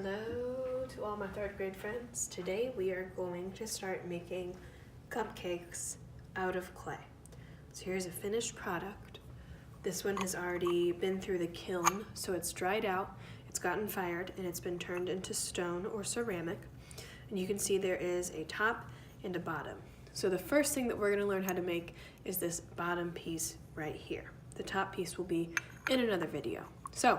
Hello to all my third grade friends. Today we are going to start making cupcakes out of clay. So here's a finished product. This one has already been through the kiln, so it's dried out, it's gotten fired, and it's been turned into stone or ceramic. And you can see there is a top and a bottom. So the first thing that we're going to learn how to make is this bottom piece right here. The top piece will be in another video. So,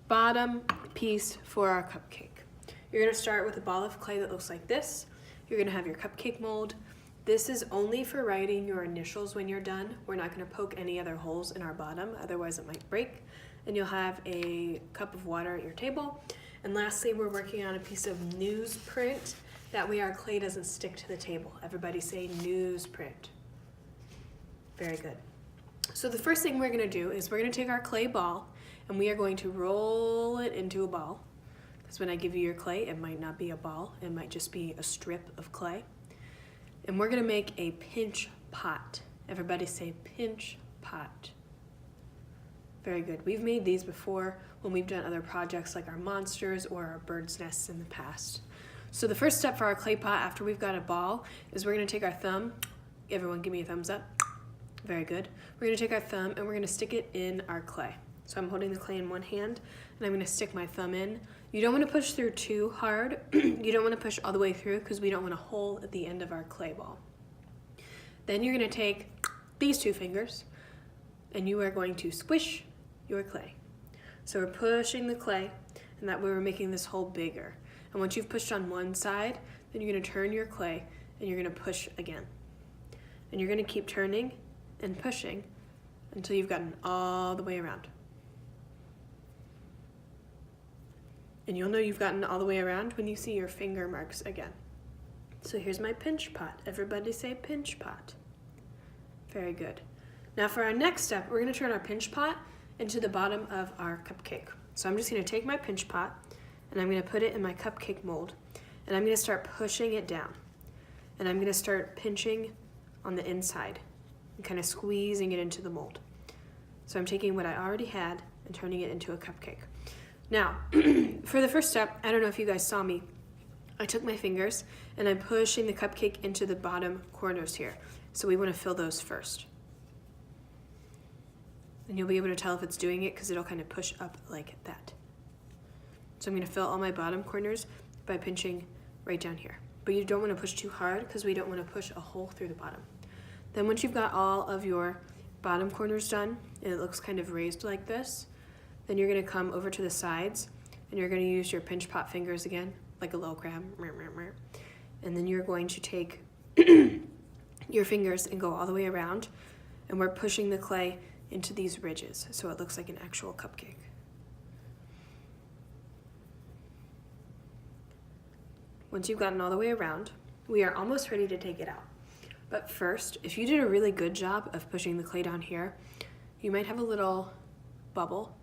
bottom piece for our cupcake. You're going to start with a ball of clay that looks like this. You're going to have your cupcake mold. This is only for writing your initials when you're done. We're not going to poke any other holes in our bottom, otherwise it might break. And you'll have a cup of water at your table. And lastly, we're working on a piece of newsprint. That way our clay doesn't stick to the table. Everybody say newsprint. Very good. So the first thing we're going to do is we're going to take our clay ball and we are going to roll it into a ball. Because when I give you your clay, it might not be a ball. It might just be a strip of clay. And we're going to make a pinch pot. Everybody say pinch pot. Very good. We've made these before when we've done other projects like our monsters or our bird's nests in the past. So the first step for our clay pot after we've got a ball is we're going to take our thumb. Everyone give me a thumbs up. Very good. We're going to take our thumb and we're going to stick it in our clay. So I'm holding the clay in one hand and I'm going to stick my thumb in. You don't want to push through too hard. You don't want to push all the way through because we don't want a hole at the end of our clay ball. Then you're going to take these two fingers and you are going to squish your clay. So we're pushing the clay and that way we're making this hole bigger. And once you've pushed on one side, then you're going to turn your clay and you're going to push again. And you're going to keep turning and pushing until you've gotten all the way around. And you'll know you've gotten all the way around when you see your finger marks again. So here's my pinch pot. Everybody say pinch pot. Very good. Now for our next step, we're going to turn our pinch pot into the bottom of our cupcake. So I'm just going to take my pinch pot and I'm going to put it in my cupcake mold and I'm going to start pushing it down. And I'm going to start pinching on the inside and kind of squeezing it into the mold. So I'm taking what I already had and turning it into a cupcake. Now, for the first step, I don't know if you guys saw me, I took my fingers and I'm pushing the cupcake into the bottom corners here. So we want to fill those first. And you'll be able to tell if it's doing it because it'll kind of push up like that. So I'm going to fill all my bottom corners by pinching right down here. But you don't want to push too hard because we don't want to push a hole through the bottom. Then once you've got all of your bottom corners done and it looks kind of raised like this, then you're going to come over to the sides and you're going to use your pinch pot fingers again, like a little crab. And then you're going to take your fingers and go all the way around and we're pushing the clay into these ridges so it looks like an actual cupcake. Once you've gotten all the way around, we are almost ready to take it out. But first, if you did a really good job of pushing the clay down here, you might have a little bubble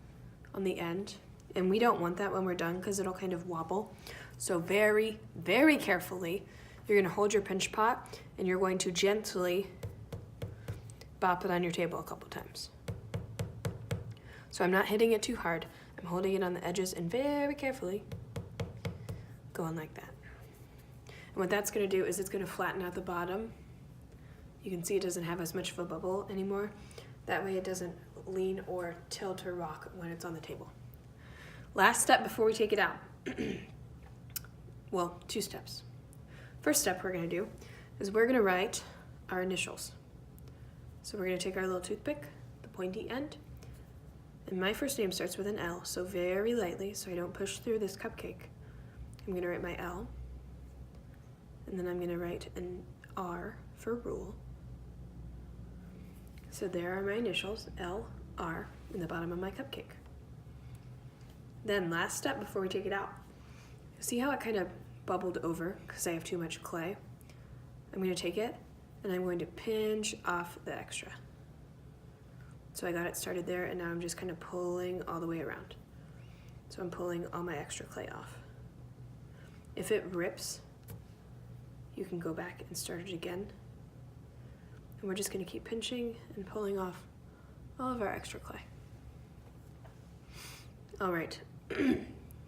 on the end. And we don't want that when we're done because it'll kind of wobble. So very, very carefully, you're going to hold your pinch pot and you're going to gently bop it on your table a couple times. So I'm not hitting it too hard. I'm holding it on the edges and very carefully going like that. And what that's going to do is it's going to flatten out the bottom. You can see it doesn't have as much of a bubble anymore. That way it doesn't lean or tilt or rock when it's on the table. Last step before we take it out. Well, two steps. First step we're going to do is we're going to write our initials. So we're going to take our little toothpick, the pointy end, and my first name starts with an L, so very lightly so I don't push through this cupcake. I'm going to write my L, and then I'm going to write an R for rule. So there are my initials, L, R, in the bottom of my cupcake. Then last step before we take it out. See how it kind of bubbled over because I have too much clay? I'm going to take it and I'm going to pinch off the extra. So I got it started there and now I'm just kind of pulling all the way around. So I'm pulling all my extra clay off. If it rips, you can go back and start it again. And we're just going to keep pinching and pulling off all of our extra clay. All right,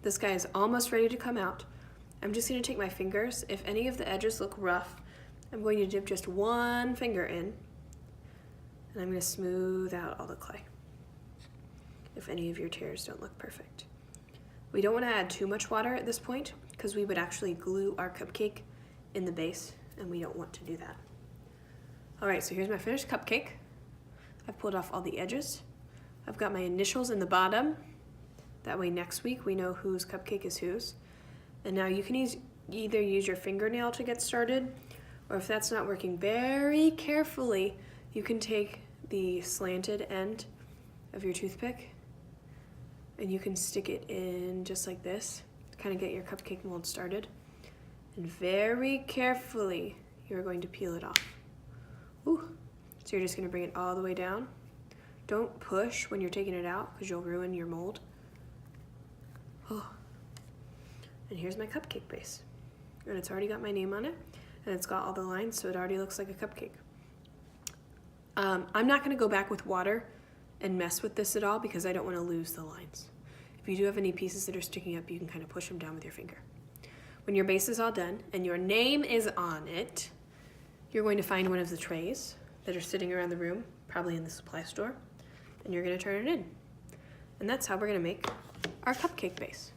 This guy is almost ready to come out. I'm just gonna take my fingers. If any of the edges look rough, I'm going to dip just one finger in, and I'm gonna smooth out all the clay if any of your tears don't look perfect. We don't wanna add too much water at this point because we would actually glue our cupcake in the base, and we don't want to do that. All right, so here's my finished cupcake. I've pulled off all the edges. I've got my initials in the bottom. That way next week we know whose cupcake is whose. And now you can either use your fingernail to get started, or if that's not working, very carefully, you can take the slanted end of your toothpick and you can stick it in just like this to kind of get your cupcake mold started. And very carefully, you're going to peel it off. Ooh. So you're just gonna bring it all the way down. Don't push when you're taking it out because you'll ruin your mold. Oh. And here's my cupcake base. And it's already got my name on it, and it's got all the lines, so it already looks like a cupcake. I'm not gonna go back with water and mess with this at all because I don't wanna lose the lines. If you do have any pieces that are sticking up, you can kind of push them down with your finger. When your base is all done and your name is on it, you're going to find one of the trays that are sitting around the room, probably in the supply store, and you're gonna turn it in. And that's how we're gonna make our cupcake base.